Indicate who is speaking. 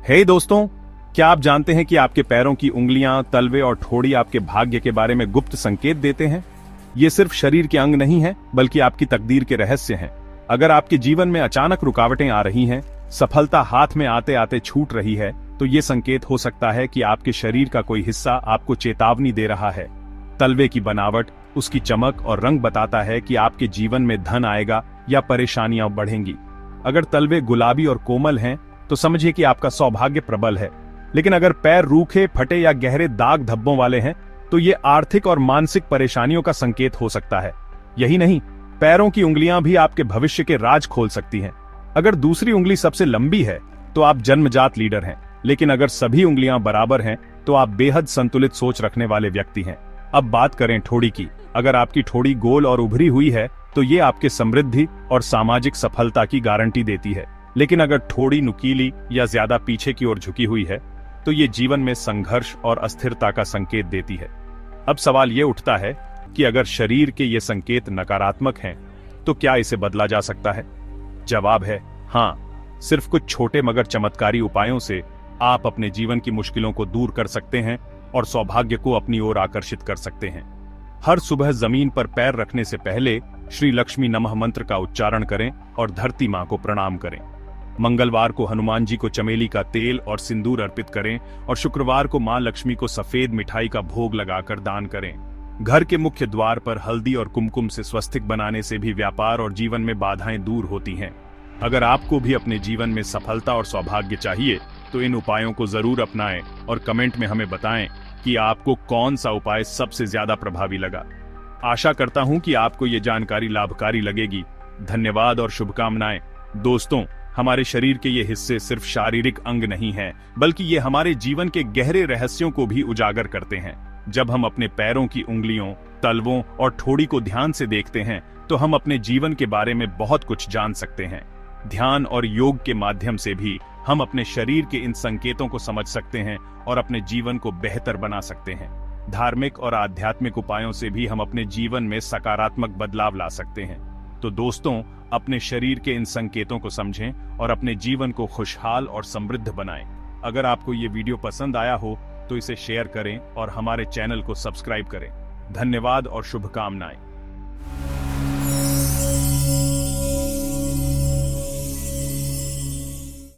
Speaker 1: हे दोस्तों, क्या आप जानते हैं कि आपके पैरों की उंगलियां, तलवे और ठोड़ी आपके भाग्य के बारे में गुप्त संकेत देते हैं? ये सिर्फ शरीर के अंग नहीं हैं, बल्कि आपकी तकदीर के रहस्य हैं। अगर आपके जीवन में अचानक रुकावटें आ रही हैं, सफलता हाथ में आते आते छूट रही है, तो ये संकेत हो सकता है कि आपके शरीर का कोई हिस्सा आपको चेतावनी दे रहा है। तलवे की बनावट, उसकी चमक और रंग बताता है कि आपके जीवन में धन आएगा या परेशानियां बढ़ेंगी। अगर तलवे गुलाबी और कोमल हैं, तो समझिए कि आपका सौभाग्य प्रबल है। लेकिन अगर पैर रूखे, फटे या गहरे दाग धब्बों वाले हैं, तो ये आर्थिक और मानसिक परेशानियों का संकेत हो सकता है। यही नहीं, पैरों की उंगलियां भी आपके भविष्य के राज खोल सकती हैं। अगर दूसरी उंगली सबसे लंबी है, तो आप जन्मजात लीडर हैं। लेकिन अगर सभी उंगलियां बराबर हैं, तो आप बेहद संतुलित सोच रखने वाले व्यक्ति हैं। अब बात करें ठोड़ी की। अगर आपकी ठोड़ी गोल और उभरी हुई है, तो ये आपके समृद्धि और सामाजिक सफलता की गारंटी देती है। लेकिन अगर ठोड़ी नुकीली या ज्यादा पीछे की ओर झुकी हुई है, तो ये जीवन में संघर्ष और अस्थिरता का संकेत देती है। अब सवाल ये उठता है कि अगर शरीर के ये संकेत नकारात्मक हैं, तो क्या इसे बदला जा सकता है? जवाब है हाँ। सिर्फ कुछ छोटे मगर चमत्कारी उपायों से आप अपने जीवन की मुश्किलों को दूर कर सकते हैं और सौभाग्य को अपनी ओर आकर्षित कर सकते हैं। हर सुबह जमीन पर पैर रखने से पहले श्री लक्ष्मी नमः मंत्र का उच्चारण करें और धरती मां को प्रणाम करें। मंगलवार को हनुमान जी को चमेली का तेल और सिंदूर अर्पित करें और शुक्रवार को मां लक्ष्मी को सफेद मिठाई का भोग लगाकर दान करें। घर के मुख्य द्वार पर हल्दी और कुमकुम से स्वस्तिक बनाने से भी व्यापार और जीवन में बाधाएं दूर होती हैं। अगर आपको भी अपने जीवन में सफलता और सौभाग्य चाहिए, तो इन उपायों को जरूर अपनाएं और कमेंट में हमें बताएं कि आपको कौन सा उपाय सबसे ज्यादा प्रभावी लगा। आशा करता हूं कि आपको ये जानकारी लाभकारी लगेगी। धन्यवाद और शुभकामनाएं। दोस्तों, हमारे शरीर के ये हिस्से सिर्फ शारीरिक अंग नहीं हैं, बल्कि ये हमारे जीवन के गहरे रहस्यों को भी उजागर करते हैं। जब हम अपने पैरों की उंगलियों, तलवों और ठोड़ी को ध्यान से देखते हैं, तो हम अपने जीवन के बारे में बहुत कुछ जान सकते हैं। ध्यान और योग के माध्यम से भी हम अपने शरीर के इन संकेतों को समझ सकते हैं और अपने जीवन को बेहतर बना सकते हैं। धार्मिक और आध्यात्मिक उपायों से भी हम अपने जीवन में सकारात्मक बदलाव ला सकते हैं। तो दोस्तों, अपने शरीर के इन संकेतों को समझें और अपने जीवन को खुशहाल और समृद्ध बनाएं। अगर आपको ये वीडियो पसंद आया हो, तो इसे शेयर करें और हमारे चैनल को सब्सक्राइब करें। धन्यवाद और शुभकामनाएं।